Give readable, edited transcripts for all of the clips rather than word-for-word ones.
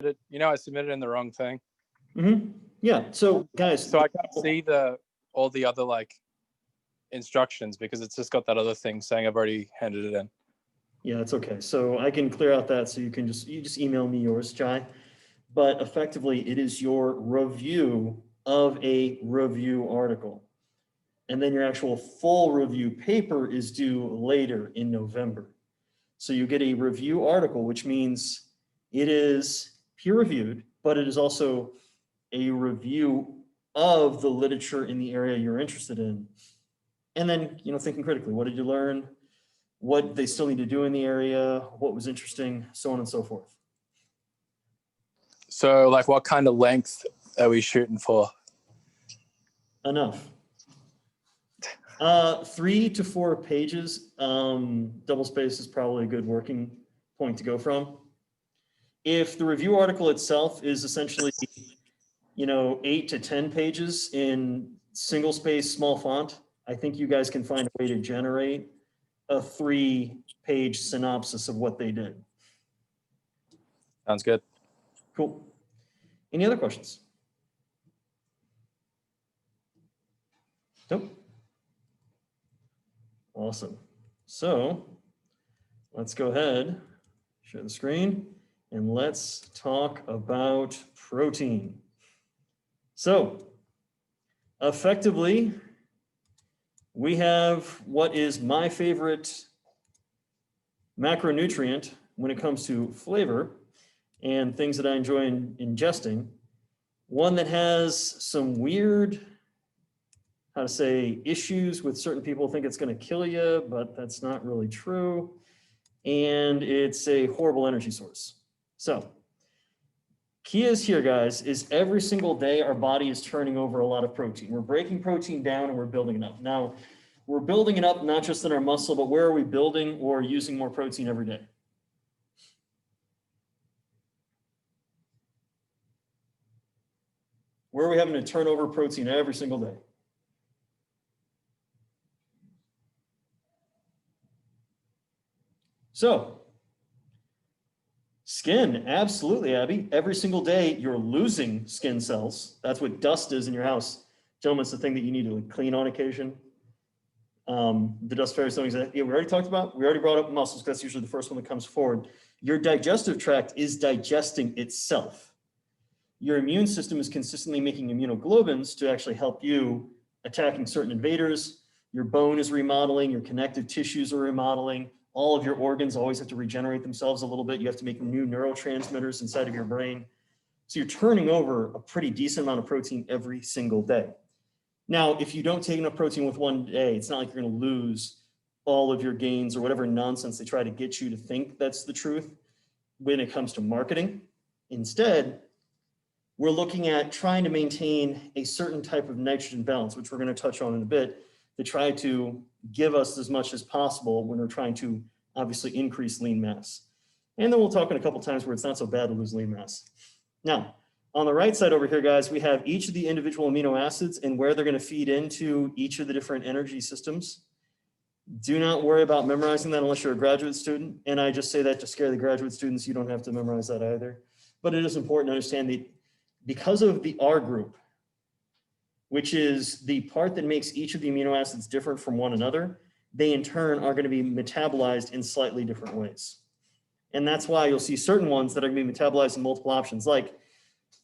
I submitted in the wrong thing. Yeah. So guys, so I can't see all the other like instructions because it's just got that other thing saying I've already handed it in. Yeah, it's okay. So I can clear out that so you just email me yours, Jai. But effectively, it is your review of a review article. And then your actual full review paper is due later in November. So you get a review article, which means it is peer reviewed, but it is also a review of the literature in the area you're interested in. And then, thinking critically, what did you learn? What they still need to do in the area, what was interesting, so on and so forth. So like what kind of length are we shooting for? Enough. 3 to 4 pages. Double space is probably a good working point to go from. If the review article itself is essentially, 8 to 10 pages in single space, small font, I think you guys can find a way to generate a 3-page synopsis of what they did. Sounds good. Cool. Any other questions? Nope. Awesome. So let's go ahead, share the screen, and let's talk about protein. So effectively, we have what is my favorite macronutrient when it comes to flavor and things that I enjoy ingesting. One that has some weird, issues with certain people think it's going to kill you, but that's not really true. And it's a horrible energy source. So key is here, guys, is every single day our body is turning over a lot of protein. We're breaking protein down and we're building it up. Now, we're building it up not just in our muscle, but where are we building or using more protein every day? Where are we having to turn over protein every single day? So, skin, absolutely, Abby. Every single day, you're losing skin cells. That's what dust is in your house. Gentlemen, it's the thing that you need to clean on occasion. The dust fairies don't exist. Yeah, we already talked about, we already brought up muscles, because that's usually the first one that comes forward. Your digestive tract is digesting itself. Your immune system is consistently making immunoglobulins to actually help you attacking certain invaders. Your bone is remodeling, your connective tissues are remodeling. All of your organs always have to regenerate themselves a little bit. You have to make new neurotransmitters inside of your brain. So you're turning over a pretty decent amount of protein every single day. Now, if you don't take enough protein with one day, it's not like you're going to lose all of your gains or whatever nonsense they try to get you to think that's the truth when it comes to marketing. Instead, we're looking at trying to maintain a certain type of nitrogen balance, which we're going to touch on in a bit, to try to give us as much as possible when we're trying to obviously increase lean mass. And then we'll talk in a couple times where it's not so bad to lose lean mass. Now, on the right side over here, guys, we have each of the individual amino acids and where they're going to feed into each of the different energy systems. Do not worry about memorizing that unless you're a graduate student. And I just say that to scare the graduate students. You don't have to memorize that either. But it is important to understand that because of the R group, which is the part that makes each of the amino acids different from one another, they in turn are going to be metabolized in slightly different ways. And that's why you'll see certain ones that are going to be metabolized in multiple options, like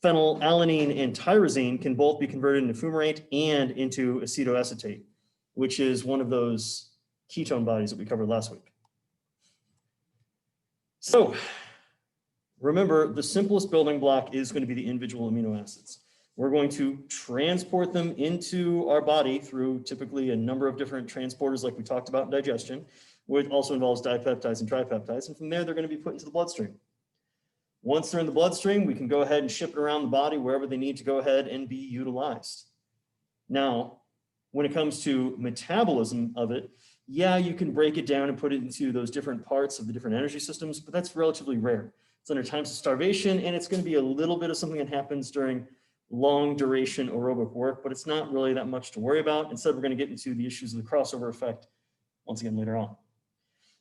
phenylalanine and tyrosine can both be converted into fumarate and into acetoacetate, which is one of those ketone bodies that we covered last week. So remember, the simplest building block is going to be the individual amino acids. We're going to transport them into our body through typically a number of different transporters like we talked about in digestion, which also involves dipeptides and tripeptides. And from there, they're going to be put into the bloodstream. Once they're in the bloodstream, we can go ahead and ship it around the body wherever they need to go ahead and be utilized. Now, when it comes to metabolism of it, yeah, you can break it down and put it into those different parts of the different energy systems, but that's relatively rare. It's under times of starvation, and it's going to be a little bit of something that happens during long duration aerobic work, but it's not really that much to worry about. Instead, we're going to get into the issues of the crossover effect once again later on.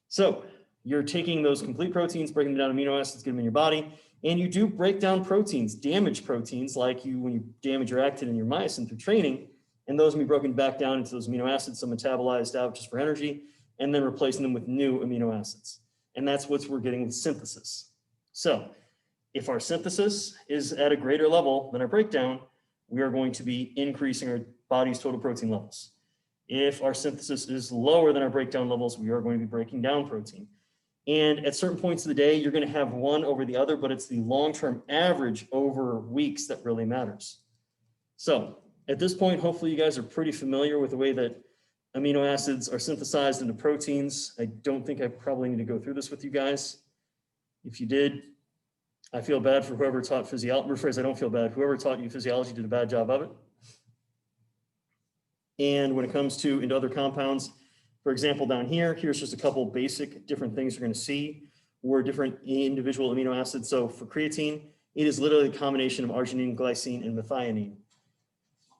So you're taking those complete proteins, breaking them down to amino acids, get them in your body. And you do break down proteins, damaged proteins, like when you damage your actin and your myosin through training, and those will be broken back down into those amino acids, so metabolized out just for energy, and then replacing them with new amino acids. And that's what we're getting with synthesis. So if our synthesis is at a greater level than our breakdown, we are going to be increasing our body's total protein levels. If our synthesis is lower than our breakdown levels, we are going to be breaking down protein. And at certain points of the day, you're going to have one over the other, but it's the long-term average over weeks that really matters. So at this point, hopefully you guys are pretty familiar with the way that amino acids are synthesized into proteins. I don't think I probably need to go through this with you guys. If you did, I feel bad for whoever taught physiology. Rephrase, I don't feel bad. Whoever taught you physiology did a bad job of it. And when it comes to into other compounds, for example, down here, here's just a couple basic different things you're going to see where different individual amino acids. So for creatine, it is literally a combination of arginine, glycine, and methionine.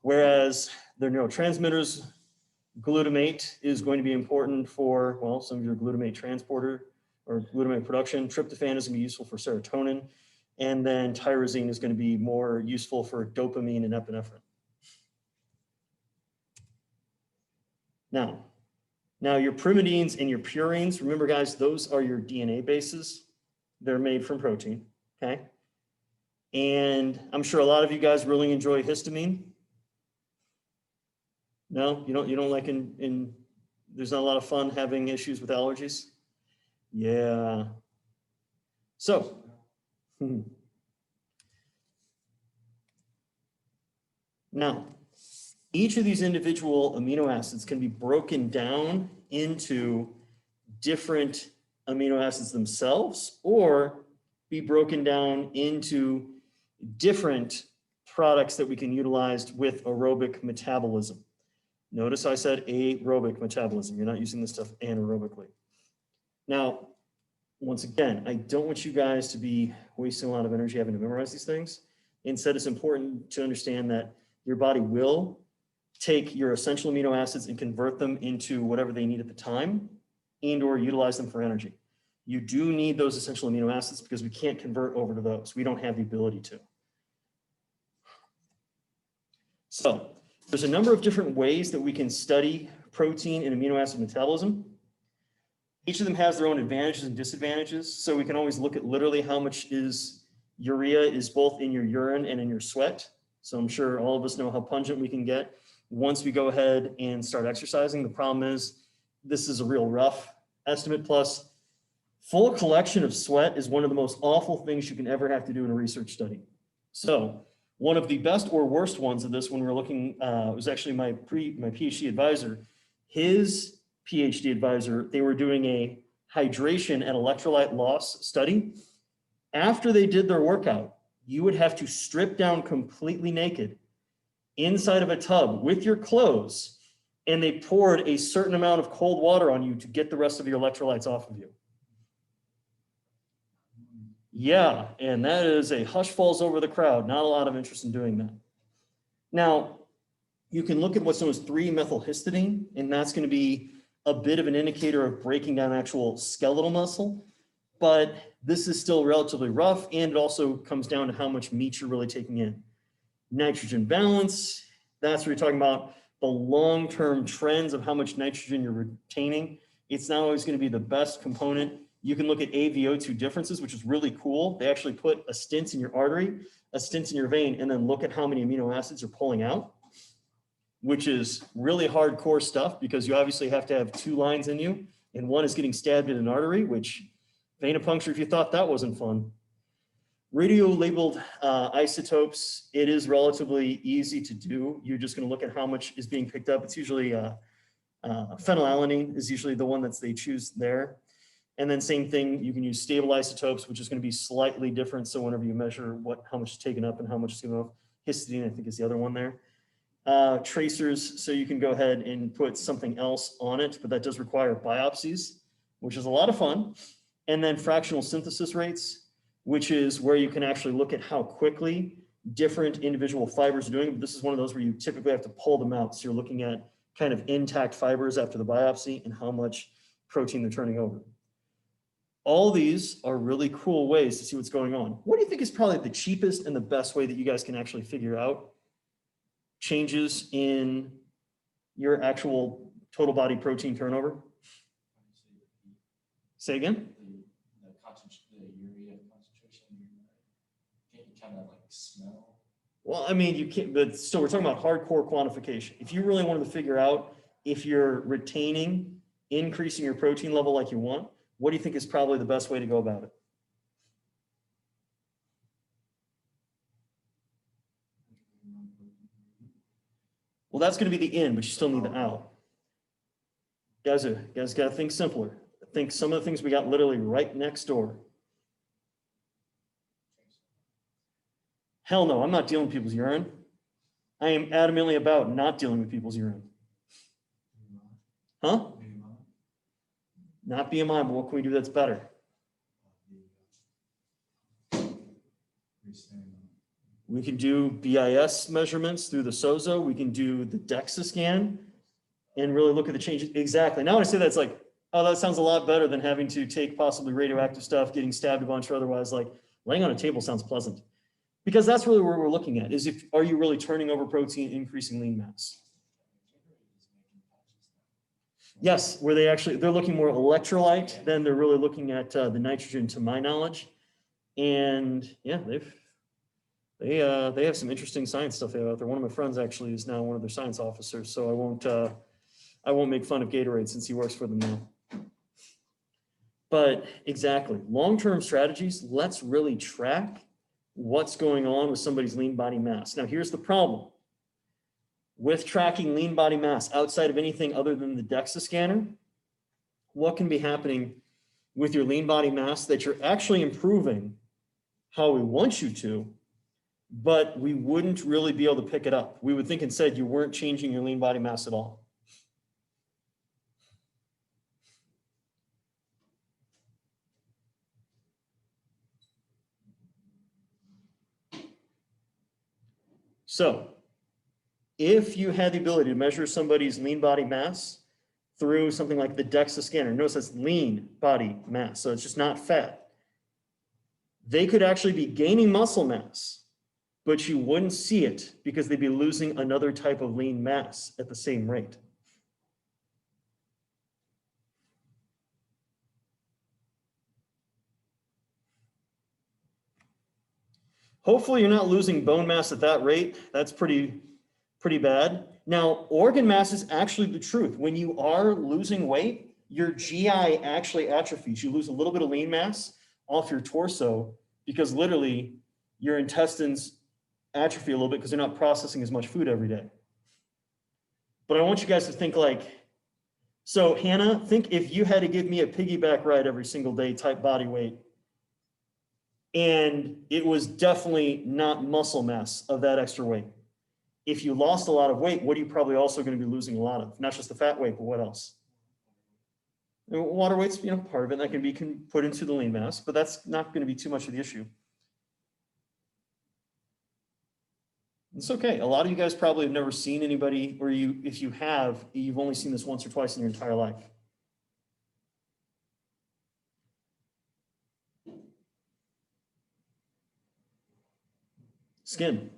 Whereas their neurotransmitters, glutamate is going to be important for, well, some of your glutamate transporter or glutamate production. Tryptophan is going to be useful for serotonin. And then tyrosine is going to be more useful for dopamine and epinephrine. Now your pyrimidines and your purines, remember guys, those are your DNA bases. They're made from protein, okay? And I'm sure a lot of you guys really enjoy histamine. No, you don't like there's not a lot of fun having issues with allergies? Yeah. So, now, each of these individual amino acids can be broken down into different amino acids themselves or be broken down into different products that we can utilize with aerobic metabolism. Notice I said aerobic metabolism. You're not using this stuff anaerobically. Now, once again, I don't want you guys to be wasting a lot of energy having to memorize these things. Instead, it's important to understand that your body will take your essential amino acids and convert them into whatever they need at the time and or utilize them for energy. You do need those essential amino acids because we can't convert over to those. We don't have the ability to. So there's a number of different ways that we can study protein and amino acid metabolism. Each of them has their own advantages and disadvantages. So we can always look at literally how much urea is both in your urine and in your sweat. So I'm sure all of us know how pungent we can get once we go ahead and start exercising. The problem is this is a real rough estimate. Plus, full collection of sweat is one of the most awful things you can ever have to do in a research study. So one of the best or worst ones of this when we're looking, was actually my PhD advisor. His PhD advisor, they were doing a hydration and electrolyte loss study. After they did their workout, you would have to strip down completely naked inside of a tub with your clothes, and they poured a certain amount of cold water on you to get the rest of your electrolytes off of you. Yeah, and that is a hush falls over the crowd. Not a lot of interest in doing that. Now, you can look at what's known as 3-methylhistidine, and that's going to be a bit of an indicator of breaking down actual skeletal muscle, but this is still relatively rough, and it also comes down to how much meat you're really taking in. Nitrogen balance, that's what you're talking about, the long-term trends of how much nitrogen you're retaining. It's not always going to be the best component. You can look at AVO2 differences, which is really cool. They actually put a stent in your artery, a stent in your vein, and then look at how many amino acids you're pulling out, which is really hardcore stuff because you obviously have to have 2 lines in you, and one is getting stabbed in an artery, which venipuncture, if you thought that wasn't fun. Radio-labeled isotopes, it is relatively easy to do. You're just going to look at how much is being picked up. It's usually phenylalanine is usually the one that they choose there. And then same thing, you can use stable isotopes, which is going to be slightly different. So whenever you measure how much is taken up and how much is given off, histidine, I think is the other one there. Tracers, so you can go ahead and put something else on it, but that does require biopsies, which is a lot of fun. And then fractional synthesis rates, which is where you can actually look at how quickly different individual fibers are doing. But this is one of those where you typically have to pull them out. So you're looking at kind of intact fibers after the biopsy and how much protein they're turning over. All these are really cool ways to see what's going on. What do you think is probably the cheapest and the best way that you guys can actually figure out changes in your actual total body protein turnover? Say again? The urea concentration, can't you kind of like smell? Well, I mean, you can't, but still, we're talking about hardcore quantification. If you really wanted to figure out if you're retaining, increasing your protein level like you want, what do you think is probably the best way to go about it? Well, that's going to be the in, but you still need the out. Guys got to think simpler. Think some of the things we got literally right next door. Hell no, I'm not dealing with people's urine. I am adamantly about not dealing with people's urine. Huh? Not BMI, but what can we do that's better? We can do BIS measurements through the SOZO. We can do the DEXA scan and really look at the changes. Exactly. Now when I say that, it's like, oh, that sounds a lot better than having to take possibly radioactive stuff, getting stabbed a bunch or otherwise. Like laying on a table sounds pleasant. Because that's really where we're looking at, is if, are you really turning over protein, increasing lean mass? Yes, where they're looking more electrolyte than they're really looking at the nitrogen, to my knowledge. And yeah, they have some interesting science stuff out there. One of my friends actually is now one of their science officers, so I won't make fun of Gatorade since he works for them now. But exactly, long-term strategies, let's really track what's going on with somebody's lean body mass. Now, here's the problem. With tracking lean body mass outside of anything other than the DEXA scanner, what can be happening with your lean body mass that you're actually improving how we want you to, but we wouldn't really be able to pick it up. We would think instead you weren't changing your lean body mass at all. So if you had the ability to measure somebody's lean body mass through something like the DEXA scanner, notice that's lean body mass, so it's just not fat. They could actually be gaining muscle mass, but you wouldn't see it because they'd be losing another type of lean mass at the same rate. Hopefully you're not losing bone mass at that rate. That's pretty bad. Now, organ mass is actually the truth. When you are losing weight, your GI actually atrophies. You lose a little bit of lean mass off your torso because literally your intestines atrophy a little bit because they're not processing as much food every day. But I want you guys to think like, so Hannah, think if you had to give me a piggyback ride every single day type body weight, and it was definitely not muscle mass of that extra weight. If you lost a lot of weight, what are you probably also going to be losing a lot of? Not just the fat weight, but what else? Water weight's, part of it, that can be put into the lean mass, but that's not going to be too much of the issue. It's okay. A lot of you guys probably have never seen anybody, or if you have, you've only seen this once or twice in your entire life. Skin.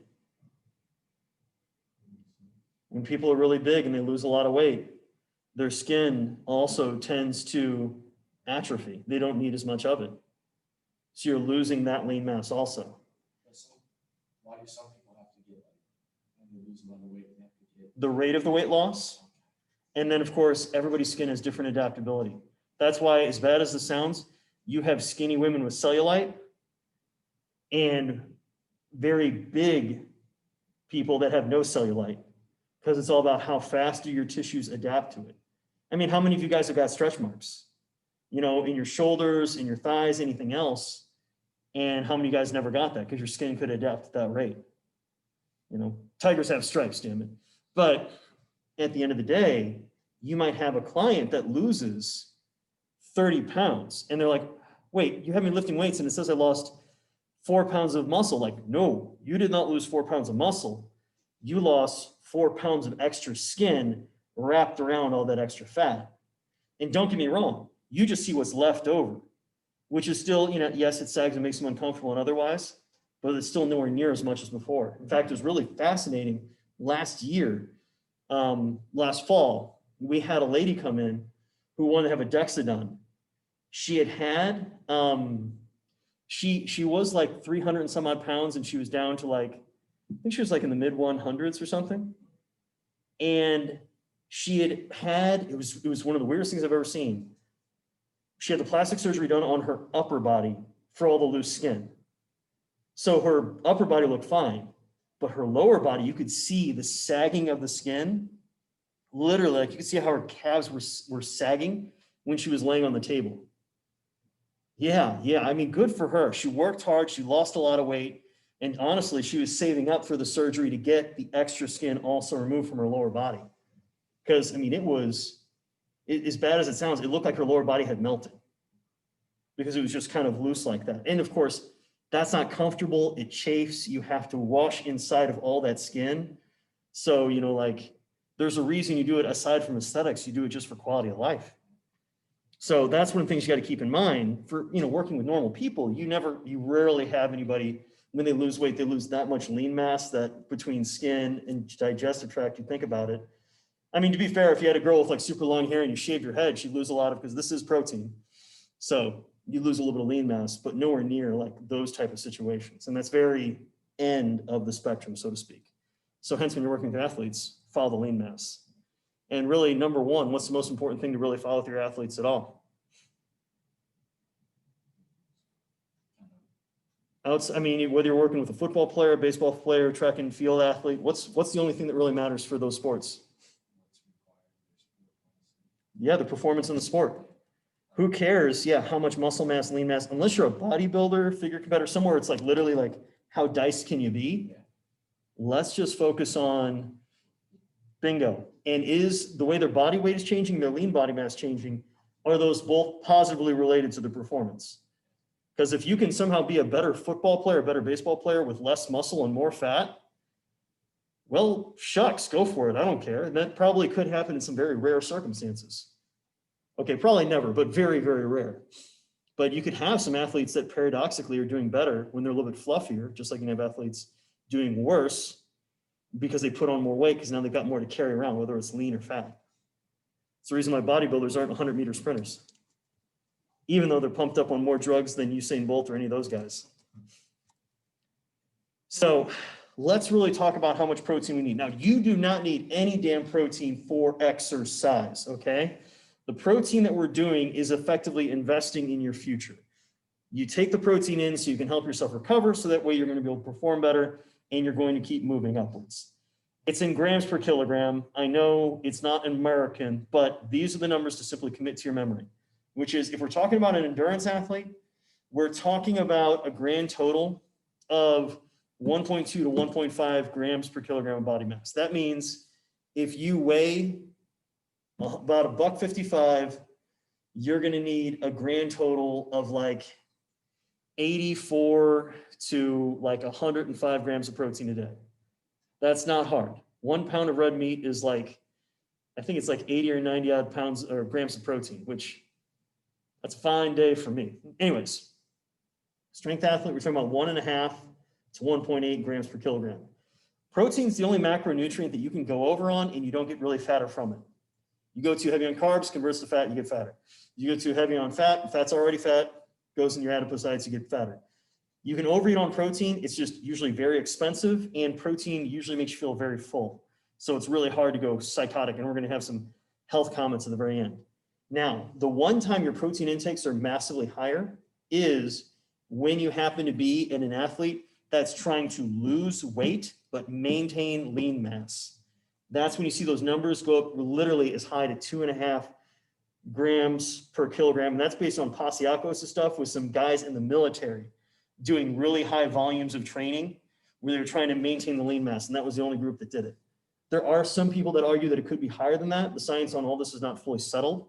When people are really big and they lose a lot of weight, their skin also tends to atrophy. They don't need as much of it. So you're losing that lean mass also. Why do some people have to get, when they lose a lot of weight, they have to get the rate of the weight loss? And then of course, everybody's skin has different adaptability. That's why, as bad as this sounds, you have skinny women with cellulite and very big people that have no cellulite, because it's all about how fast do your tissues adapt to it. I mean, how many of you guys have got stretch marks? In your shoulders, in your thighs, anything else? And how many of you guys never got that because your skin could adapt at that rate? Tigers have stripes, damn it. But at the end of the day, you might have a client that loses 30 pounds and they're like, wait, you have me lifting weights and it says I lost 4 pounds of muscle. Like, no, you did not lose 4 pounds of muscle. You lost 4 pounds of extra skin wrapped around all that extra fat. And don't get me wrong, you just see what's left over. which is still, you know, yes, it sags and makes them uncomfortable and otherwise, but it's still nowhere near as much as before. In fact, it was really fascinating. Last year, last fall, we had a lady come in who wanted to have a DEXA done. She had, she was like 300 and some odd pounds, and she was down to like, I think she was like in the mid 100s or something. And she had, it was one of the weirdest things I've ever seen. She had the plastic surgery done on her upper body for all the loose skin. So her upper body looked fine, but her lower body, you could see the sagging of the skin. Literally, like you could see how her calves were sagging when she was laying on the table. Yeah, I mean, good for her. She worked hard, she lost a lot of weight, and honestly, she was saving up for the surgery to get the extra skin also removed from her lower body. Because, I mean, it was, as bad as it sounds, it looked like her lower body had melted because it was just kind of loose like that. And of course, that's not comfortable. It chafes. You have to wash inside of all that skin. So, you know, like there's a reason you do it aside from aesthetics. You do it just for quality of life. So that's one of the things you got to keep in mind for, you know, working with normal people. You rarely have anybody, when they lose weight, they lose that much lean mass that between skin and digestive tract, you think about it. I mean, to be fair, if you had a girl with like super long hair and you shaved your head, she'd lose a lot of, because this is protein. So you lose a little bit of lean mass, but nowhere near like those type of situations. And that's very end of the spectrum, so to speak. So hence when you're working with athletes, follow the lean mass. And really, number one, what's the most important thing to really follow with your athletes at all? I mean, whether you're working with a football player, baseball player, track and field athlete, what's the only thing that really matters for those sports? Yeah, the performance in the sport. Who cares? Yeah, how much muscle mass, lean mass, unless you're a bodybuilder, figure competitor, somewhere it's like literally like how diced can you be? Yeah. Let's just focus on bingo. And is the way their body weight is changing, their lean body mass changing, are those both positively related to the performance? Because if you can somehow be a better football player, a better baseball player with less muscle and more fat, well, shucks, go for it. I don't care. And that probably could happen in some very rare circumstances. Okay, probably never, but very, very rare. But you could have some athletes that paradoxically are doing better when they're a little bit fluffier, just like you can have athletes doing worse because they put on more weight because now they've got more to carry around, whether it's lean or fat. It's the reason why bodybuilders aren't 100-meter sprinters, even though they're pumped up on more drugs than Usain Bolt or any of those guys. So let's really talk about how much protein we need. Now, you do not need any damn protein for exercise, okay? The protein that we're doing is effectively investing in your future. You take the protein in so you can help yourself recover, so that way you're going to be able to perform better and you're going to keep moving upwards. It's in grams per kilogram. I know it's not American, but these are the numbers to simply commit to your memory, which is if we're talking about an endurance athlete, we're talking about a grand total of 1.2 to 1.5 grams per kilogram of body mass. That means if you weigh about $155, you're going to need a grand total of like 84 to like 105 grams of protein a day. That's not hard. 1 pound of red meat is like, I think it's like 80 or 90 odd pounds or grams of protein, which that's a fine day for me. Anyways, strength athlete, we're talking about 1.5 to 1.8 grams per kilogram. Protein is the only macronutrient that you can go over on and you don't get really fatter from it. You go too heavy on carbs, converts to fat, you get fatter. You go too heavy on fat, fat's already fat, goes in your adipocytes, you get fatter. You can overeat on protein, it's just usually very expensive, and protein usually makes you feel very full. So it's really hard to go psychotic, and we're gonna have some health comments at the very end. Now, the one time your protein intakes are massively higher is when you happen to be in an athlete that's trying to lose weight, but maintain lean mass. That's when you see those numbers go up literally as high to 2.5 grams per kilogram. And that's based on Pasiakos' stuff with some guys in the military doing really high volumes of training where they're trying to maintain the lean mass. And that was the only group that did it. There are some people that argue that it could be higher than that. The science on all this is not fully settled,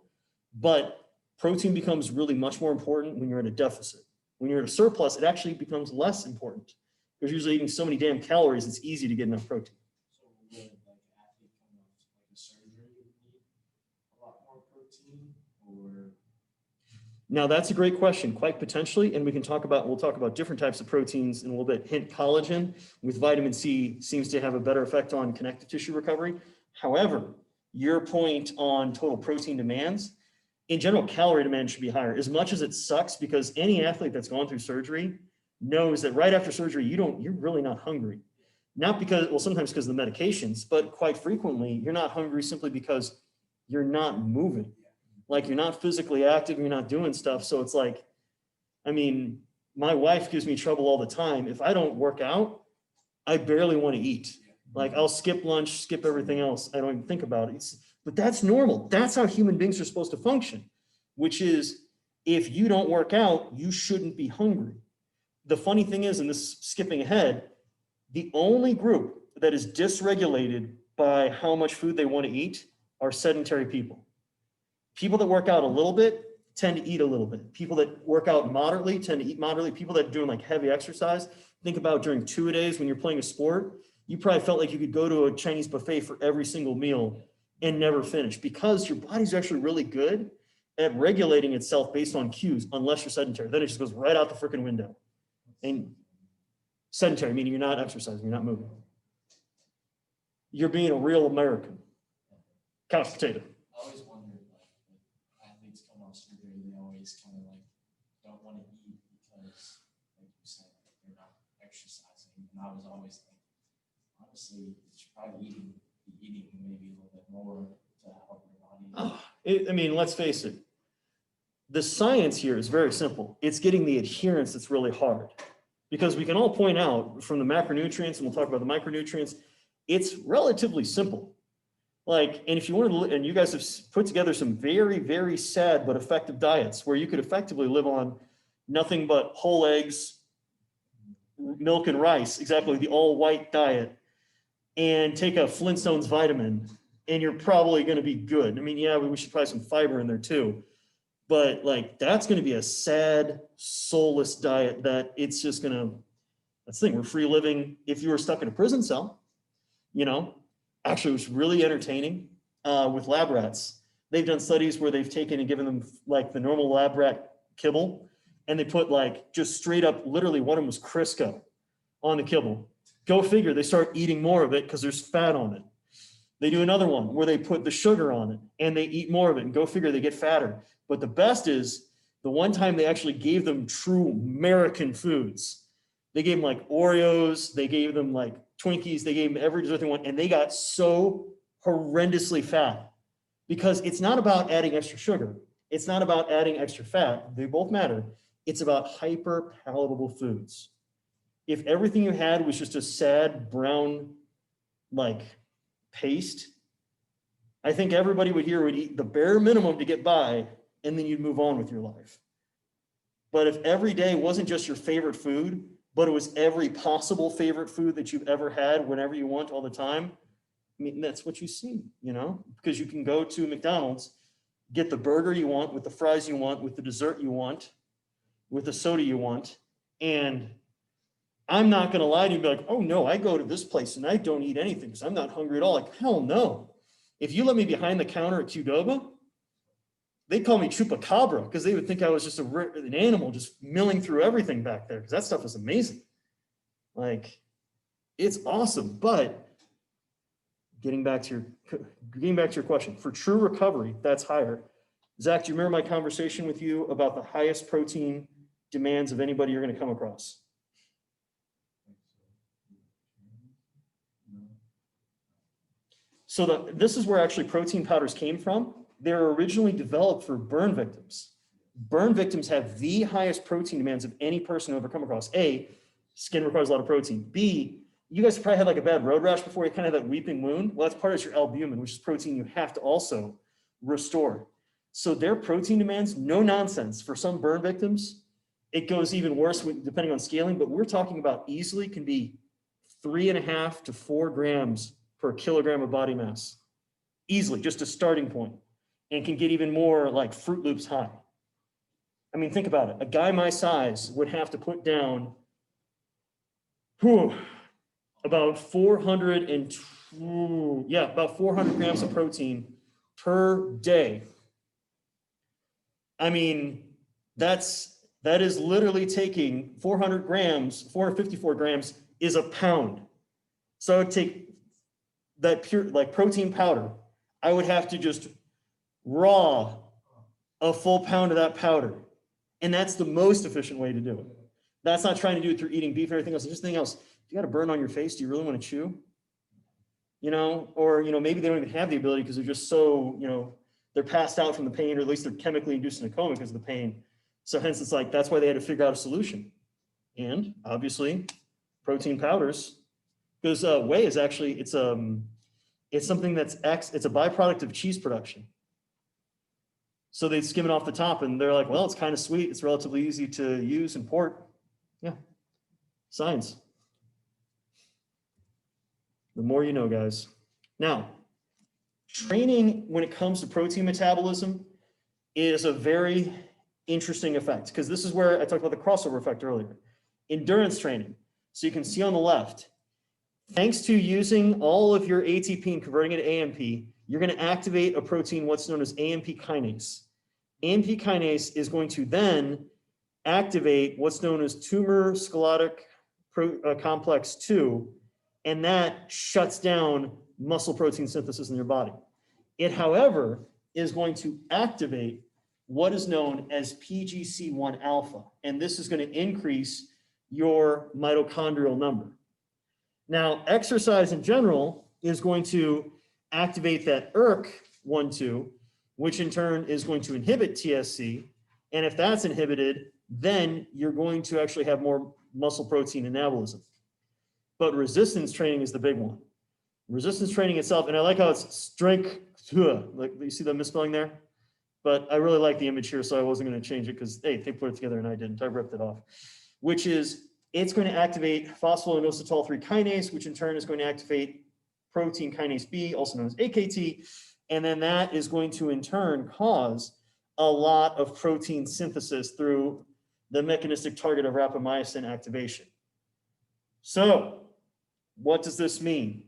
but protein becomes really much more important when you're at a deficit. When you're at a surplus, it actually becomes less important because you're usually eating so many damn calories, it's easy to get enough protein. So would like athlete coming off like a surgery need a lot more protein, or? Now that's a great question, quite potentially, and we'll talk about different types of proteins in a little bit. Hint, collagen with vitamin C seems to have a better effect on connective tissue recovery. However, your point on total protein demands, in general, calorie demand should be higher. As much as it sucks, because any athlete that's gone through surgery knows that right after surgery, you're really not hungry. Not because, well, sometimes because of the medications, but quite frequently, you're not hungry simply because you're not moving. Like you're not physically active, you're not doing stuff. So it's like, I mean, my wife gives me trouble all the time. If I don't work out, I barely want to eat. Like I'll skip lunch, skip everything else. I don't even think about it. But that's normal. That's how human beings are supposed to function, which is if you don't work out, you shouldn't be hungry. The funny thing is, and this is skipping ahead, the only group that is dysregulated by how much food they want to eat are sedentary people. People that work out a little bit tend to eat a little bit. People that work out moderately tend to eat moderately. People that are doing like heavy exercise, think about during 2-a-days when you're playing a sport, you probably felt like you could go to a Chinese buffet for every single meal and never finish because your body's actually really good at regulating itself based on cues, unless you're sedentary. Then it just goes right out the freaking window. And sedentary, meaning you're not exercising, you're not moving. You're being a real American. Couch potato. I always wondered, like, when athletes come off surgery, they always kind of like don't want to eat because, like you said, they're not exercising. And I was always like, honestly, you should probably be eating maybe a little bit more to help your body. I mean, let's face it. The science here is very simple. It's getting the adherence that's really hard. Because we can all point out from the macronutrients, and we'll talk about the micronutrients, it's relatively simple. Like, and if you wanted to, and you guys have put together some very, very sad but effective diets where you could effectively live on nothing but whole eggs, milk and rice, exactly the all white diet, and take a Flintstones vitamin, and you're probably going to be good. I mean, yeah, we should probably some fiber in there too. But like, that's going to be a sad, soulless diet that it's just going to, that's the thing, we're free living. If you were stuck in a prison cell, you know, actually it was really entertaining with lab rats. They've done studies where they've taken and given them like the normal lab rat kibble, and they put like just straight up, literally one of them was Crisco on the kibble. Go figure, they start eating more of it because there's fat on it. They do another one where they put the sugar on it and they eat more of it, and go figure, they get fatter. But the best is the one time they actually gave them true American foods. They gave them like Oreos, they gave them like Twinkies, they gave them every dessert they want, and they got so horrendously fat because it's not about adding extra sugar. It's not about adding extra fat. They both matter. It's about hyper palatable foods. If everything you had was just a sad brown like paste, I think everybody would eat the bare minimum to get by, and then you'd move on with your life. But if every day wasn't just your favorite food, but it was every possible favorite food that you've ever had whenever you want all the time, I mean, that's what you see, you know, because you can go to McDonald's, get the burger you want with the fries you want, with the dessert you want, with the soda you want. And I'm not going to lie to you and be like, oh no, I go to this place and I don't eat anything because I'm not hungry at all. Like, hell no. If you let me behind the counter at Qdoba, they'd call me chupacabra because they would think I was just an animal just milling through everything back there because that stuff is amazing. Like, it's awesome. But getting back to your question, for true recovery, that's higher. Zach, do you remember my conversation with you about the highest protein demands of anybody you're going to come across? So this is where actually protein powders came from. They were originally developed for burn victims. Burn victims have the highest protein demands of any person who ever come across. A, skin requires a lot of protein. B, you guys probably had like a bad road rash before, you kind of had that weeping wound. Well, that's part of your albumin, which is protein you have to also restore. So their protein demands, no nonsense. For some burn victims, it goes even worse depending on scaling, but we're talking about easily can be 3.5 to 4 grams per kilogram of body mass. Easily, just a starting point. And can get even more like Fruit Loops high. I mean, think about it. A guy my size would have to put down about 400 grams of protein per day. I mean, That is literally taking 400 grams, 454 grams is a pound. So I would take that pure, like protein powder. I would have to just raw a full pound of that powder. And that's the most efficient way to do it. That's not trying to do it through eating beef or everything else. It's just anything else. If you got a burn on your face, do you really want to chew? You know, or, you know, maybe they don't even have the ability because they're just so, you know, they're passed out from the pain, or at least they're chemically induced in a coma because of the pain. So hence it's like, that's why they had to figure out a solution. And obviously protein powders, because whey is actually, it's something that's it's a byproduct of cheese production. So they skim it off the top and they're like, well, it's kind of sweet. It's relatively easy to use and port. Yeah, science. The more you know, guys. Now, training when it comes to protein metabolism is a very interesting effect, because this is where I talked about the crossover effect earlier. Endurance training. So you can see on the left, thanks to using all of your ATP and converting it to AMP, you're going to activate a protein, what's known as AMP kinase. AMP kinase is going to then activate what's known as tumor sclerotic complex 2, and that shuts down muscle protein synthesis in your body. It, however, is going to activate what is known as PGC1 alpha, and this is going to increase your mitochondrial number. Now, exercise in general is going to activate that ERK1/2, which in turn is going to inhibit TSC, and if that's inhibited, then you're going to actually have more muscle protein anabolism. But resistance training is the big one. Resistance training itself, and I like how it's strength, like you see the misspelling there? But I really like the image here, so I wasn't going to change it because, hey, they put it together and I didn't. I ripped it off. Which is, it's going to activate phospholinositol 3 kinase, which in turn is going to activate protein kinase B, also known as AKT. And then that is going to in turn cause a lot of protein synthesis through the mechanistic target of rapamycin activation. So what does this mean?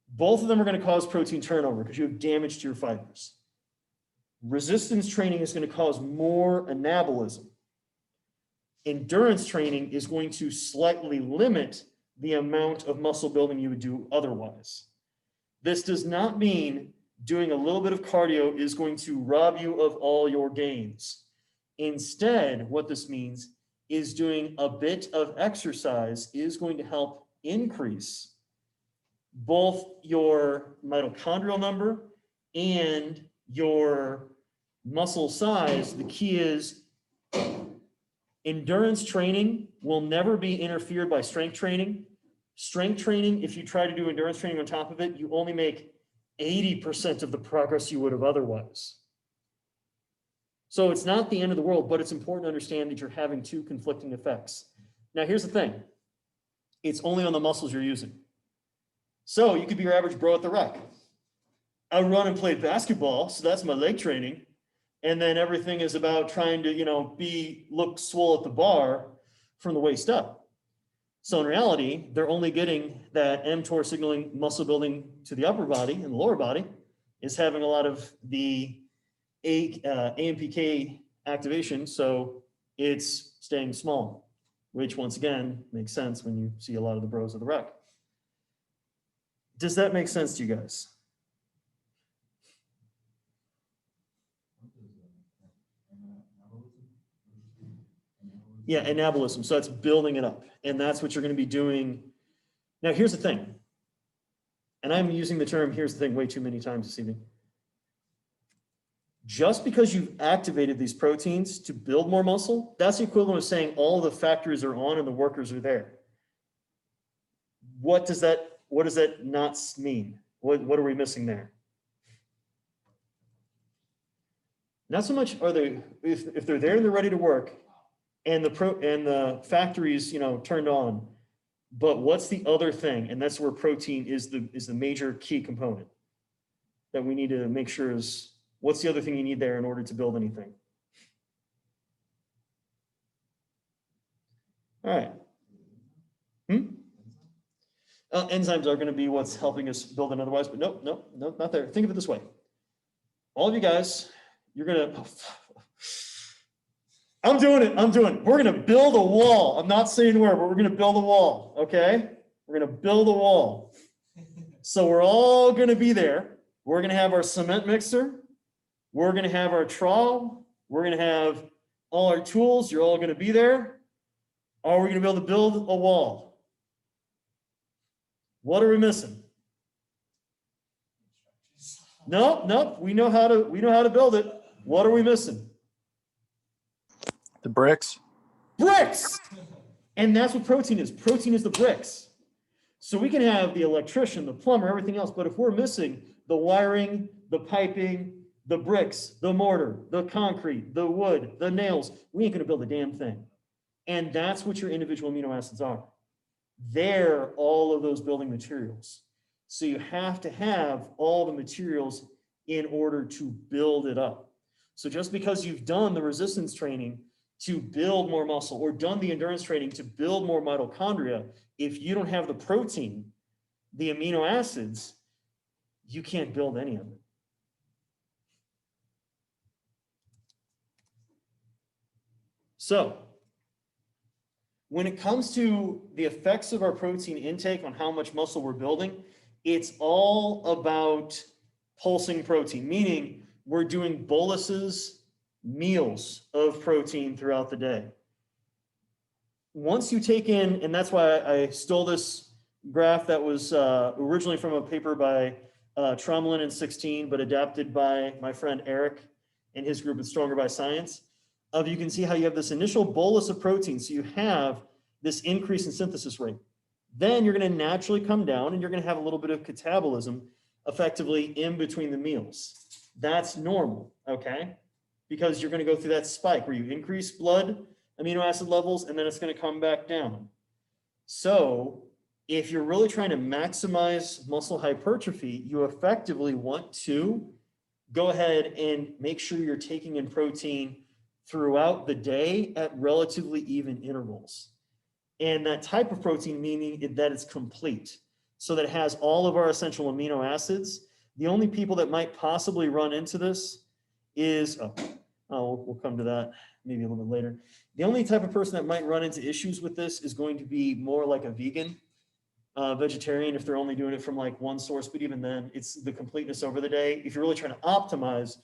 Both of them are going to cause protein turnover because you have damage to your fibers. Resistance training is going to cause more anabolism. Endurance training is going to slightly limit the amount of muscle building you would do otherwise. This does not mean doing a little bit of cardio is going to rob you of all your gains. Instead, what this means is doing a bit of exercise is going to help increase both your mitochondrial number and your muscle size. The key is endurance training will never be interfered by strength training. Strength training, if you try to do endurance training on top of it, you only make 80% of the progress you would have otherwise. So it's not the end of the world, but it's important to understand that you're having two conflicting effects. Now, here's the thing. It's only on the muscles you're using. So you could be your average bro at the rec. I run and play basketball, so that's my leg training. And then everything is about trying to, look swole at the bar from the waist up. So in reality, they're only getting that mTOR signaling muscle building to the upper body, and the lower body is having a lot of the AMPK activation, so it's staying small, which once again makes sense when you see a lot of the bros of the rec. Does that make sense to you guys? Yeah, anabolism. So that's building it up. And that's what you're going to be doing. Now, here's the thing. And I'm using the term, here's the thing, way too many times this evening. Just because you've activated these proteins to build more muscle, that's the equivalent of saying all the factories are on and the workers are there. What does that not mean? What are we missing there? Not so much are they, if they're there and they're ready to work, and the factories, turned on, but what's the other thing? And that's where protein is the major key component that we need to make sure is, what's the other thing you need there in order to build anything? All right. Enzymes are going to be what's helping us build it otherwise, but nope, not there. Think of it this way. All of you guys, you're going to, I'm doing it. I'm doing it. We're going to build a wall. I'm not saying where, but we're going to build a wall. Okay. We're going to build a wall. So we're all going to be there. We're going to have our cement mixer. We're going to have our trowel. We're going to have all our tools. You're all going to be there. Are we going to be able to build a wall? What are we missing? Nope. We know how to build it. What are we missing? The bricks. Bricks. And that's what protein is. Protein is the bricks. So we can have the electrician, the plumber, everything else, but if we're missing the wiring, the piping, the bricks, the mortar, the concrete, the wood, the nails, we ain't gonna build a damn thing. And that's what your individual amino acids are. They're all of those building materials. So you have to have all the materials in order to build it up. So just because you've done the resistance training to build more muscle or done the endurance training to build more mitochondria, if you don't have the protein, the amino acids, you can't build any of it. So when it comes to the effects of our protein intake on how much muscle we're building, it's all about pulsing protein, meaning we're doing boluses, meals of protein throughout the day. Once you take in, and that's why I stole this graph that was originally from a paper by Tromlin in 16, but adapted by my friend Eric and his group at Stronger by Science. You can see how you have this initial bolus of protein. So you have this increase in synthesis rate. Then you're going to naturally come down and you're going to have a little bit of catabolism effectively in between the meals. That's normal, okay? Because you're going to go through that spike where you increase blood amino acid levels and then it's going to come back down. So if you're really trying to maximize muscle hypertrophy, you effectively want to go ahead and make sure you're taking in protein throughout the day at relatively even intervals. And that type of protein, meaning that it's complete, so that it has all of our essential amino acids. The only people that might possibly run into this is, we'll come to that maybe a little bit later. The only type of person that might run into issues with this is going to be more like a vegan, vegetarian, if they're only doing it from like one source, but even then, it's the completeness over the day. If you're really trying to optimize,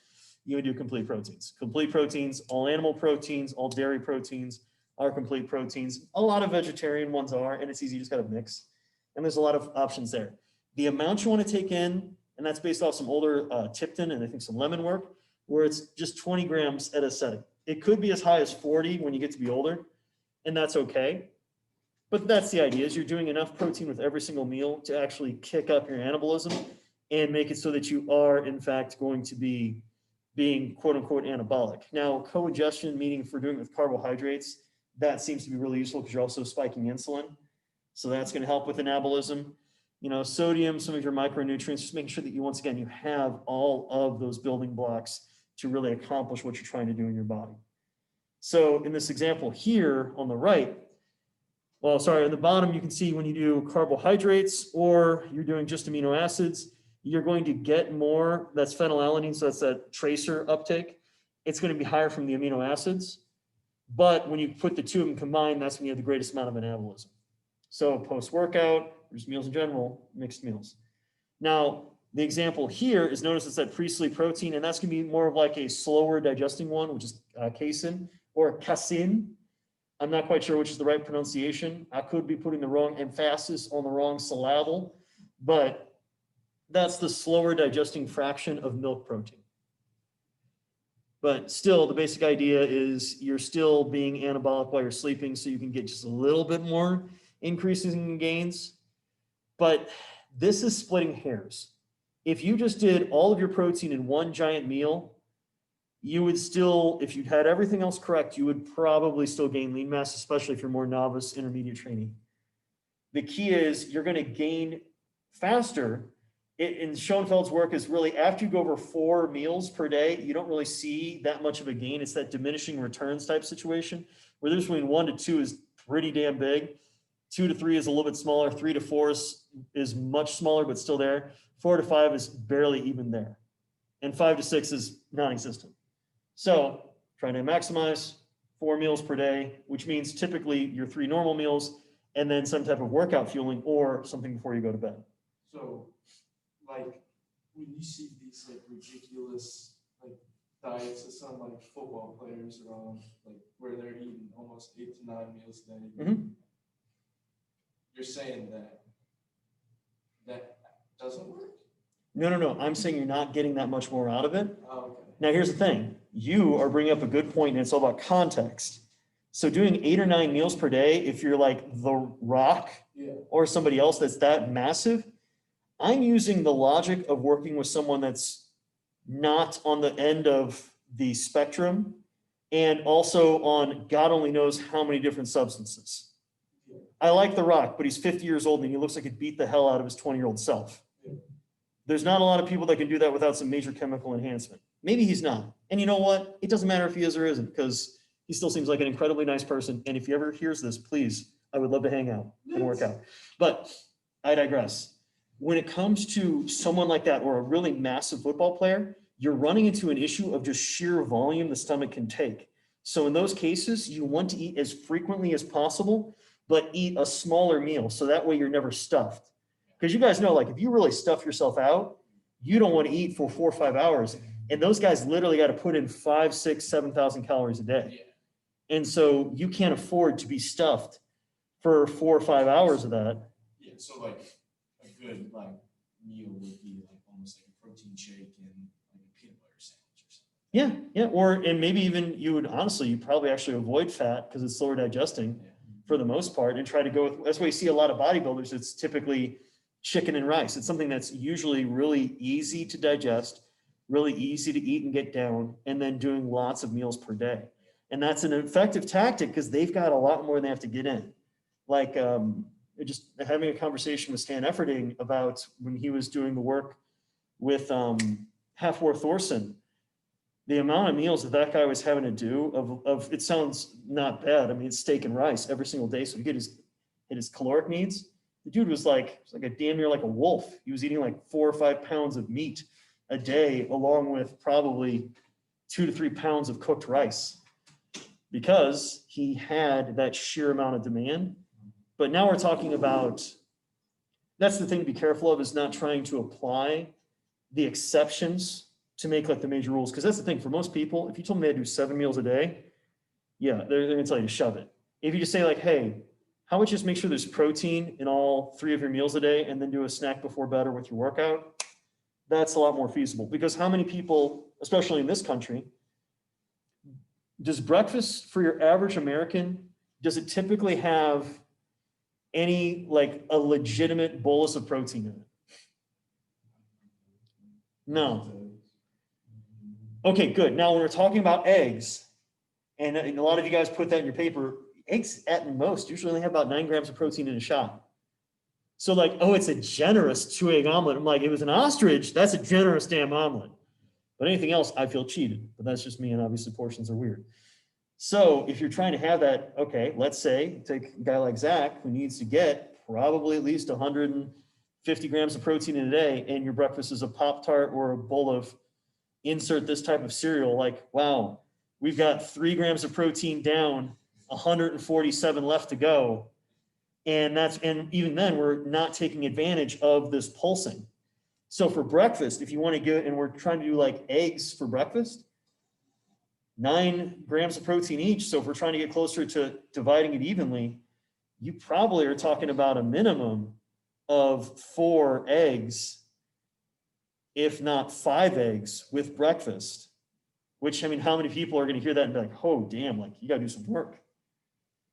you would do complete proteins. Complete proteins, all animal proteins, all dairy proteins are complete proteins. A lot of vegetarian ones are, and it's easy, you just gotta mix. And there's a lot of options there. The amount you wanna take in, and that's based off some older Tipton and I think some lemon work, where it's just 20 grams at a setting. It could be as high as 40 when you get to be older, and that's okay. But that's the idea, is you're doing enough protein with every single meal to actually kick up your anabolism and make it so that you are, in fact, going to be being quote unquote anabolic. Now, co-ingestion, meaning if we're doing it with carbohydrates, that seems to be really useful because you're also spiking insulin. So that's going to help with anabolism. You know, sodium, some of your micronutrients, just making sure that you, once again, you have all of those building blocks to really accomplish what you're trying to do in your body. So in this example here on the right, well, sorry, on the bottom, you can see when you do carbohydrates or you're doing just amino acids, you're going to get more, that's phenylalanine, so that's that tracer uptake. It's going to be higher from the amino acids. But when you put the two of them combined, that's when you have the greatest amount of anabolism. So post-workout, or just meals in general, mixed meals. Now, the example here is, notice it's that pre-sleep protein, and that's going to be more of like a slower digesting one, which is casein or casein. I'm not quite sure which is the right pronunciation. I could be putting the wrong emphasis on the wrong syllable, but that's the slower digesting fraction of milk protein. But still, the basic idea is you're still being anabolic while you're sleeping, so you can get just a little bit more increases in gains. But this is splitting hairs. If you just did all of your protein in one giant meal, you would still, if you had everything else correct, you would probably still gain lean mass, especially if you're more novice, intermediate training. The key is you're going to gain faster. In Schoenfeld's work is really after you go over 4 meals per day, you don't really see that much of a gain. It's that diminishing returns type situation where there's between 1 to 2 is pretty damn big. 2 to 3 is a little bit smaller. 3 to 4 is much smaller, but still there. 4 to 5 is barely even there. And 5 to 6 is non-existent. So trying to maximize 4 meals per day, which means typically your 3 normal meals and then some type of workout fueling or something before you go to bed. So, like, when you see these like ridiculous like diets that some like football players are on, like where they're eating almost 8 to 9 meals a day, Mhm. you're saying that that doesn't work? No. I'm saying you're not getting that much more out of it. Oh, okay. Now, here's the thing. You are bringing up a good point, and it's all about context. So doing 8 or 9 meals per day, if you're like The Rock Yeah. or somebody else that's that massive, I'm using the logic of working with someone that's not on the end of the spectrum and also on God only knows how many different substances. Yeah. I like The Rock, but he's 50 years old and he looks like he'd beat the hell out of his 20-year-old self. Yeah. There's not a lot of people that can do that without some major chemical enhancement. Maybe he's not. And you know what? It doesn't matter if he is or isn't, because he still seems like an incredibly nice person. And if he ever hears this, please, I would love to hang out and work out. But I digress. When it comes to someone like that or a really massive football player, you're running into an issue of just sheer volume the stomach can take. So in those cases, you want to eat as frequently as possible, but eat a smaller meal. So that way you're never stuffed. Because you guys know, like if you really stuff yourself out, you don't want to eat for 4 or 5 hours. And those guys literally got to put in 5, 6, 7,000 calories a day. Yeah. And so you can't afford to be stuffed for 4 or 5 hours of that. Yeah. So like a good like meal would be like almost like a protein shake and like a peanut butter sandwich or something. Yeah. Or, and maybe even you would honestly, you probably actually avoid fat because it's slower digesting Yeah. for the most part and try to go with, that's why you see a lot of bodybuilders. It's typically chicken and rice. It's something that's usually really easy to digest, really easy to eat and get down, and then doing lots of meals per day. And that's an effective tactic because they've got a lot more they have to get in. Like just having a conversation with Stan Efferding about when he was doing the work with Halfwar Thorson, the amount of meals that guy was having to do of it sounds not bad. I mean, it's steak and rice every single day. So he hit his caloric needs. The dude was like a damn near like a wolf. He was eating like 4 or 5 pounds of meat a day, along with probably 2 to 3 pounds of cooked rice, because he had that sheer amount of demand. But now we're talking about, that's the thing to be careful of, is not trying to apply the exceptions to make like the major rules. Because that's the thing for most people, if you told them they do 7 meals a day, yeah, they're gonna tell you to shove it. If you just say like, hey, how about just make sure there's protein in all 3 of your meals a day and then do a snack before bed or with your workout, that's a lot more feasible. Because how many people, especially in this country, does breakfast for your average American, does it typically have any like a legitimate bolus of protein in it? No. Okay, good. Now when we're talking about eggs, and a lot of you guys put that in your paper, eggs at most usually only have about 9 grams of protein in a shot. So like, oh, it's a generous 2-egg omelet. I'm like, it was an ostrich, that's a generous damn omelet. But anything else, I feel cheated. But that's just me, and obviously portions are weird. So if you're trying to have that, okay, let's say, take a guy like Zach, who needs to get probably at least 150 grams of protein in a day, and your breakfast is a Pop-Tart or a bowl of insert this type of cereal, like, wow, we've got 3 grams of protein down, 147 left to go. And even then we're not taking advantage of this pulsing. So for breakfast, if you want to get, and we're trying to do like eggs for breakfast, 9 grams of protein each. So if we're trying to get closer to dividing it evenly, you probably are talking about a minimum of 4 eggs, if not 5 eggs with breakfast, which, I mean, how many people are going to hear that and be like, oh, damn, like you got to do some work.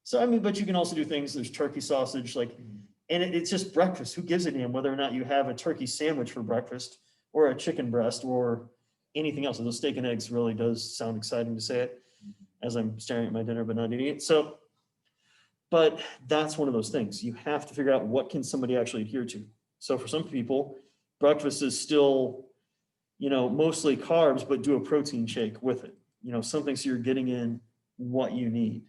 So, I mean, but you can also do things, there's turkey sausage, like, and it's just breakfast. Who gives a damn whether or not you have a turkey sandwich for breakfast or a chicken breast or anything else? Although steak and eggs really does sound exciting to say it as I'm staring at my dinner but not eating it. So, but that's one of those things. You have to figure out what can somebody actually adhere to. So for some people, breakfast is still, mostly carbs, but do a protein shake with it. Something so you're getting in what you need.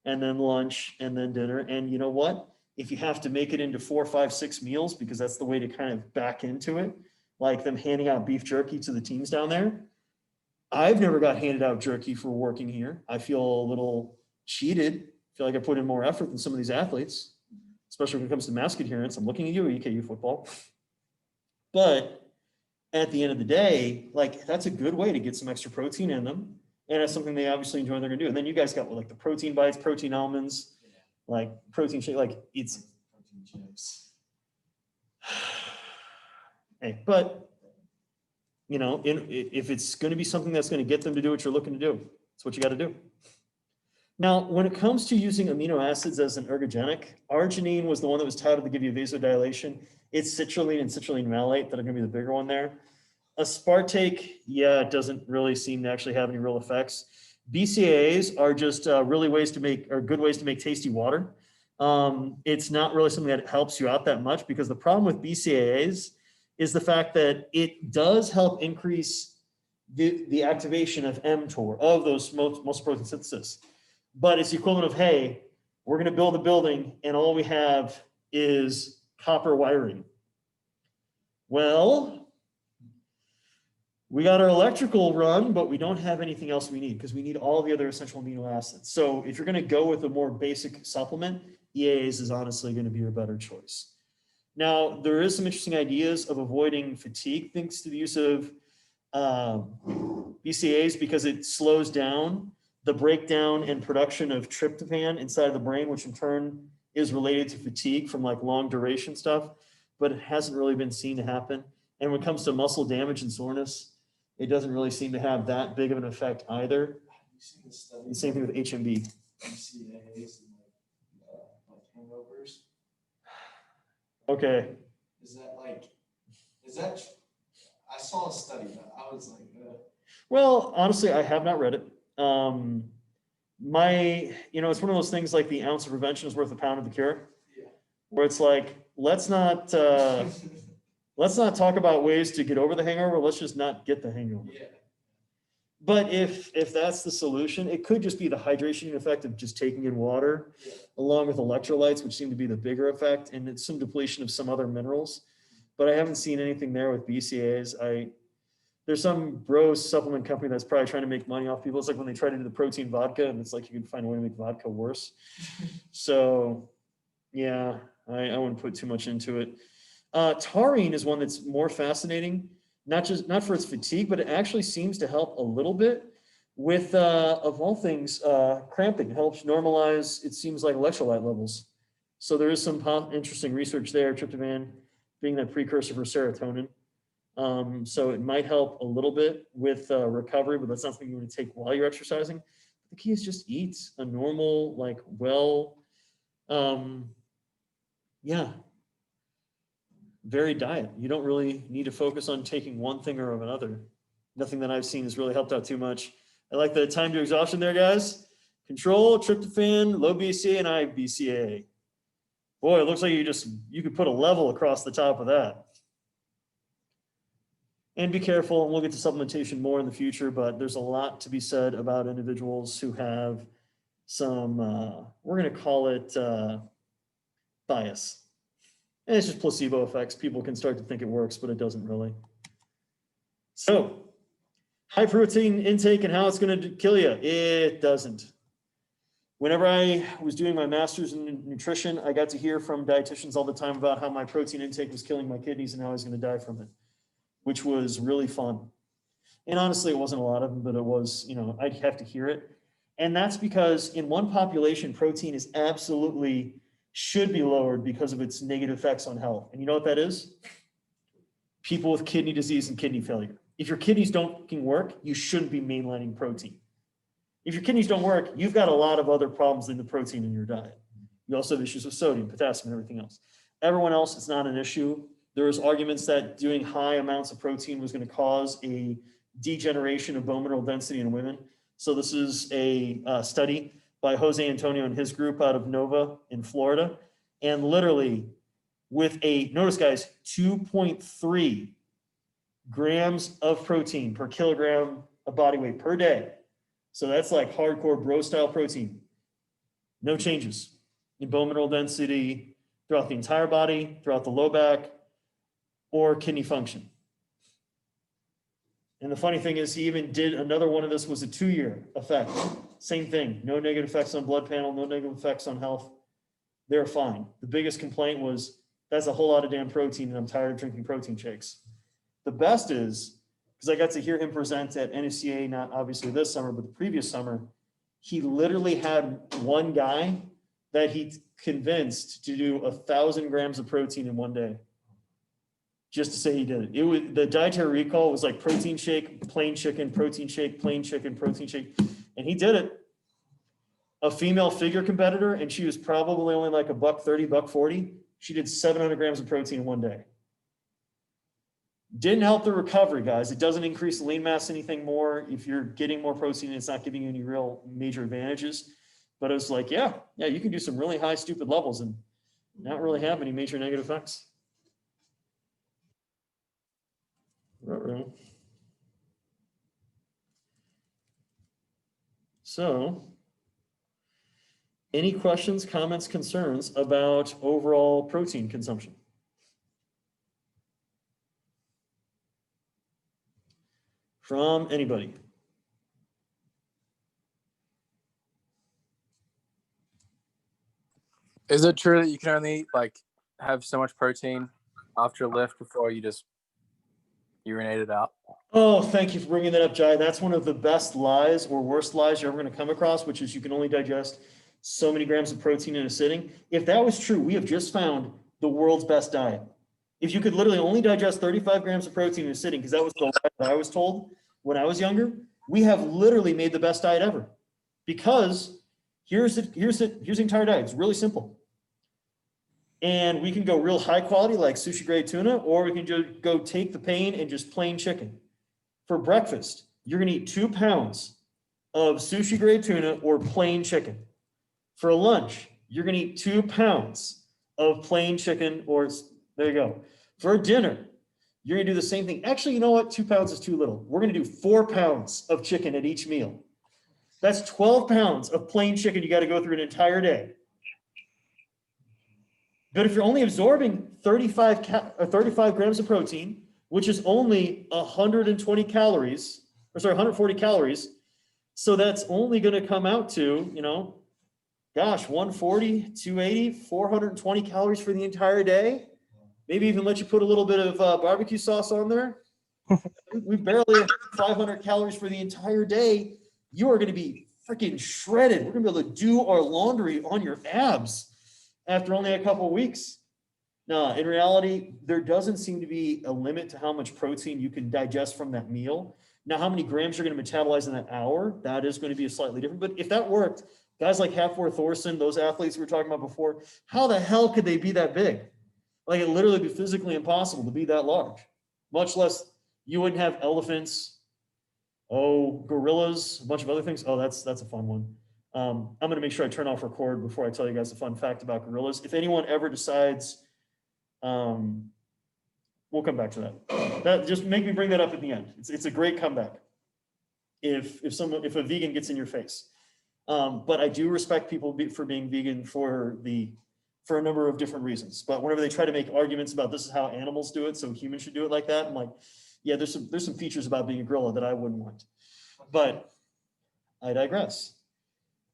And then lunch and then dinner. And you know what? If you have to make it into 4, 5, 6 meals, because that's the way to kind of back into it, like them handing out beef jerky to the teams down there. I've never got handed out jerky for working here. I feel a little cheated. I feel like I put in more effort than some of these athletes, especially when it comes to mask adherence. I'm looking at you, EKU football. But at the end of the day, like that's a good way to get some extra protein in them. And it's something they obviously enjoy, they're gonna do. And then you guys got like the protein bites, protein almonds, like protein shake, like it's Protein chips. hey, but you know, if it's going to be something that's going to get them to do what you're looking to do, it's what you got to do. Now, when it comes to using amino acids as an ergogenic, arginine was the one that was touted to give you vasodilation. It's citrulline and citrulline malate that are going to be the bigger one there. Aspartate, yeah, it doesn't really seem to actually have any real effects. BCAAs are just really good ways to make tasty water. It's not really something that helps you out that much because the problem with BCAAs is the fact that it does help increase the activation of mTOR, of those most protein synthesis. But it's the equivalent of, hey, we're going to build a building and all we have is copper wiring. Well, we got our electrical run, but we don't have anything else we need because we need all the other essential amino acids. So if you're going to go with a more basic supplement, EAAs is honestly going to be your better choice. Now, there is some interesting ideas of avoiding fatigue thanks to the use of BCAAs because it slows down the breakdown and production of tryptophan inside of the brain, which in turn is related to fatigue from like long duration stuff, but it hasn't really been seen to happen. And when it comes to muscle damage and soreness, it doesn't really seem to have that big of an effect either. Have you seen the study? The same thing with HMB. BCAAs and like hangovers? Okay. Is that, I saw a study, but I was like, Well, honestly, I have not read it. It's one of those things like the ounce of prevention is worth a pound of the cure, yeah. where it's like, let's not talk about ways to get over the hangover. Let's just not get the hangover. Yeah. But if that's the solution, it could just be the hydration effect of just taking in water, along with electrolytes, which seem to be the bigger effect, and it's some depletion of some other minerals. But I haven't seen anything there with BCAAs. There's some bro supplement company that's probably trying to make money off people. It's like when they try to do the protein vodka, and it's like you can find a way to make vodka worse. So, yeah, I wouldn't put too much into it. Taurine is one that's more fascinating, not for its fatigue, but it actually seems to help a little bit with, of all things, cramping. It helps normalize, it seems like, electrolyte levels. So there is some interesting research there, tryptophan being the precursor for serotonin. So it might help a little bit with recovery, but that's not something you want to take while you're exercising. The key is just eat a normal, like, varied diet. You don't really need to focus on taking one thing or another. Nothing that I've seen has really helped out too much. I like the time to exhaustion there, guys. Control, tryptophan, low BCA, and high BCA. Boy, it looks like you could put a level across the top of that. And be careful, and we'll get to supplementation more in the future, but there's a lot to be said about individuals who have some, we're going to call it bias. And it's just placebo effects. People can start to think it works, but it doesn't really. So, high protein intake and how it's going to kill you. It doesn't. Whenever I was doing my master's in nutrition, I got to hear from dietitians all the time about how my protein intake was killing my kidneys and how I was going to die from it, which was really fun. And honestly, it wasn't a lot of them, but it was, I'd have to hear it. And that's because in one population, protein is absolutely should be lowered because of its negative effects on health. And you know what that is? People with kidney disease and kidney failure. If your kidneys don't work, you shouldn't be mainlining protein. If your kidneys don't work, you've got a lot of other problems than the protein in your diet. You also have issues with sodium, potassium, and everything else. Everyone else, it's not an issue. There was arguments that doing high amounts of protein was going to cause a degeneration of bone mineral density in women. So this is a study by Jose Antonio and his group out of Nova in Florida. And literally with notice guys, 2.3 grams of protein per kilogram of body weight per day. So that's like hardcore bro style protein. No changes in bone mineral density throughout the entire body, throughout the low back, or kidney function. And the funny thing is he even did another one of this, was a 2-year effect. Same thing, no negative effects on blood panel, no negative effects on health. They're fine. The biggest complaint was, that's a whole lot of damn protein and I'm tired of drinking protein shakes. The best is, because I got to hear him present at NSCA, not obviously this summer, but the previous summer, he literally had one guy that he convinced to do 1,000 grams of protein in one day. Just to say he did it. It was, the dietary recall was like protein shake, plain chicken, protein shake, plain chicken, protein shake. And he did it. A female figure competitor, and she was probably only like $130, $140. She did 700 grams of protein in one day. Didn't help the recovery, guys. It doesn't increase lean mass anything more. If you're getting more protein, it's not giving you any real major advantages. But it was like, yeah, you can do some really high stupid levels and not really have any major negative effects. So, any questions, comments, concerns about overall protein consumption? From anybody? Is it true that you can only like have so much protein after a lift before you just urinate it out? Oh, thank you for bringing that up, Jai. That's one of the best lies or worst lies you're ever going to come across, which is you can only digest so many grams of protein in a sitting. If that was true, we have just found the world's best diet. If you could literally only digest 35 grams of protein in a sitting, because that was the lie that I was told when I was younger, we have literally made the best diet ever. Because here's the entire diet. It's really simple. And we can go real high quality like sushi grade tuna, or we can just go take the pain and just plain chicken. For breakfast, you're gonna eat 2 pounds of sushi grade tuna or plain chicken. For lunch, you're gonna eat 2 pounds of plain chicken, or there you go. For dinner, you're gonna do the same thing. Actually, you know what? 2 pounds is too little. We're gonna do 4 pounds of chicken at each meal. That's 12 pounds of plain chicken you gotta go through an entire day. But if you're only absorbing 35 grams of protein, which is only 120 calories, or sorry, 140 calories, so that's only going to come out to, 140, 280, 420 calories for the entire day. Maybe even let you put a little bit of barbecue sauce on there. We barely have 500 calories for the entire day. You are going to be freaking shredded. We're going to be able to do our laundry on your abs after only a couple of weeks. No, in reality, there doesn't seem to be a limit to how much protein you can digest from that meal. Now, how many grams you're going to metabolize in that hour, that is going to be slightly different. But if that worked, guys like Hafthor Thorson, those athletes we were talking about before, how the hell could they be that big? Like, it literally be physically impossible to be that large, much less you wouldn't have elephants, gorillas, a bunch of other things. Oh, that's a fun one. I'm going to make sure I turn off record before I tell you guys a fun fact about gorillas. If anyone ever decides, we'll come back to that. Just make me bring that up at the end. It's a great comeback. If a vegan gets in your face, but I do respect people for being vegan for a number of different reasons. But whenever they try to make arguments about this is how animals do it, so humans should do it like that, I'm like, yeah, there's some features about being a gorilla that I wouldn't want. But I digress.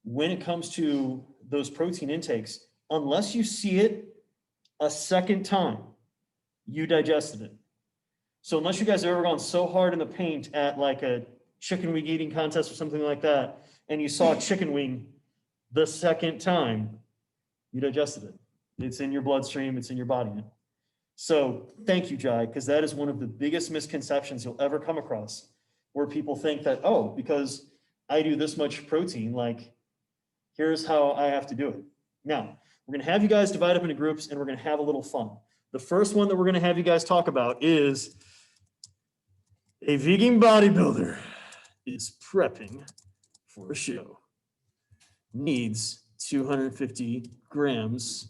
When it comes to those protein intakes, unless you see it a second time, you digested it. So unless you guys have ever gone so hard in the paint at like a chicken wing eating contest or something like that, and you saw a chicken wing the second time, you digested it. It's in your bloodstream, it's in your body now. So thank you, Jai, because that is one of the biggest misconceptions you'll ever come across, where people think that, oh, because I do this much protein, like, here's how I have to do it. Now, we're going to have you guys divide up into groups and we're going to have a little fun. The first one that we're going to have you guys talk about is a vegan bodybuilder is prepping for a show. Needs 250 grams.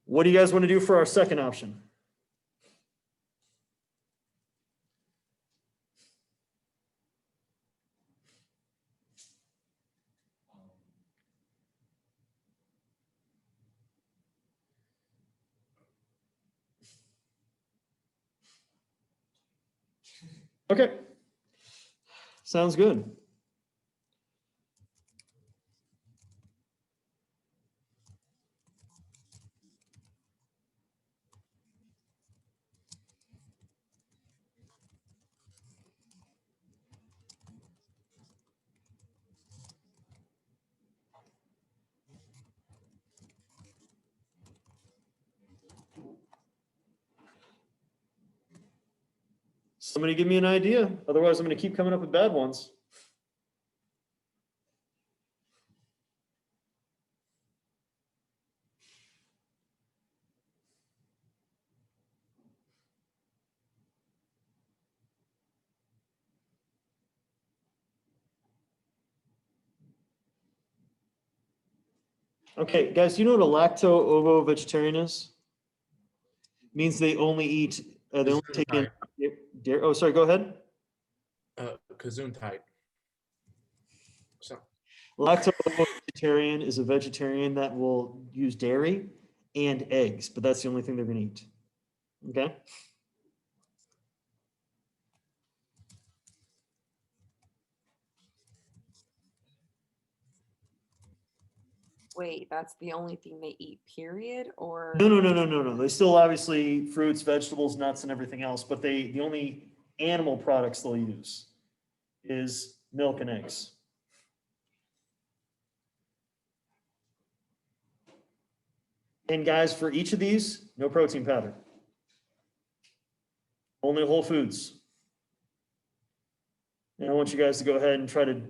What do you guys want to do for our second option? Okay. Sounds good. Somebody give me an idea. Otherwise, I'm going to keep coming up with bad ones. Okay, guys, you know what a lacto-ovo-vegetarian is? Means they only eat, they only take in dairy. Oh, sorry, go ahead. Gesundheit. So, Lacto-ovo-vegetarian is a vegetarian that will use dairy and eggs, but that's the only thing they're going to eat. Okay? Wait, that's the only thing they eat, period? Or No. They still obviously fruits, vegetables, nuts, and everything else, but the only animal products they'll use is milk and eggs. And guys, for each of these, no protein powder. Only whole foods. And I want you guys to go ahead and try to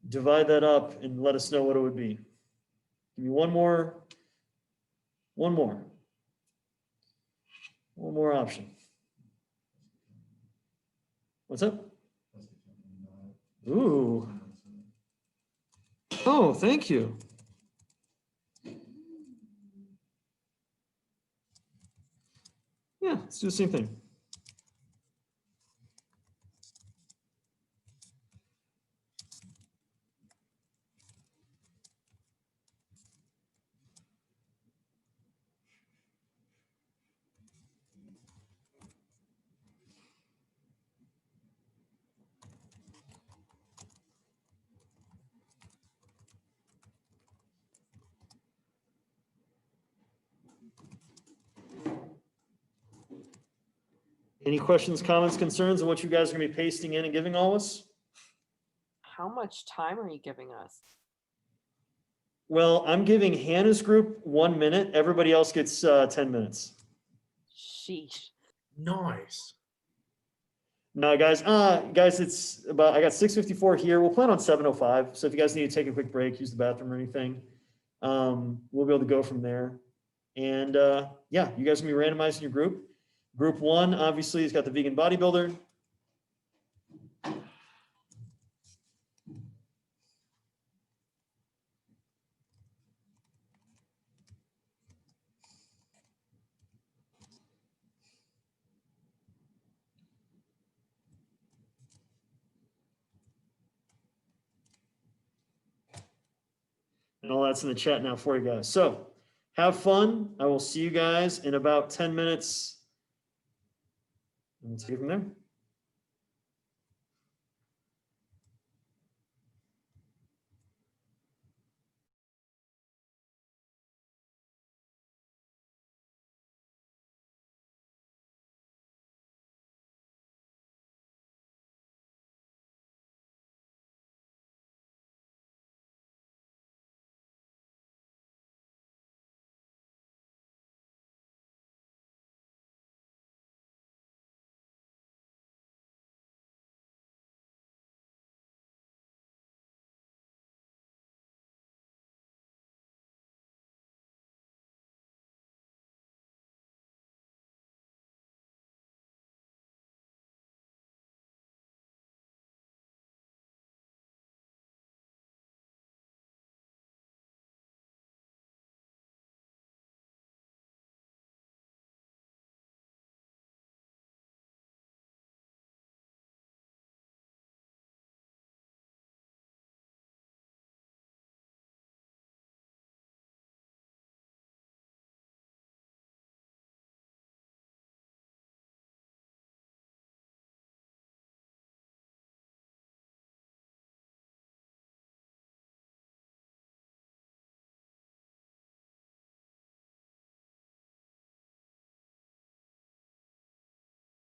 divide that up and let us know what it would be. Give me one more option. What's up? Ooh. Oh, thank you. Yeah, let's do the same thing. Any questions, comments, concerns on what you guys are going to be pasting in and giving all of us? how much time are you giving us? Well, I'm giving Hannah's group 1 minute. Everybody else gets 10 minutes. Sheesh. nice. No, guys, it's about, I got 6:54 here. We'll plan on 7:05. So if you guys need to take a quick break, use the bathroom or anything, we'll be able to go from there. And yeah, you guys can be randomized in your group. Group 1, obviously, has got the vegan bodybuilder. And all that's in the chat now for you guys. So have fun. I will see you guys in about 10 minutes. And we'll take it from there.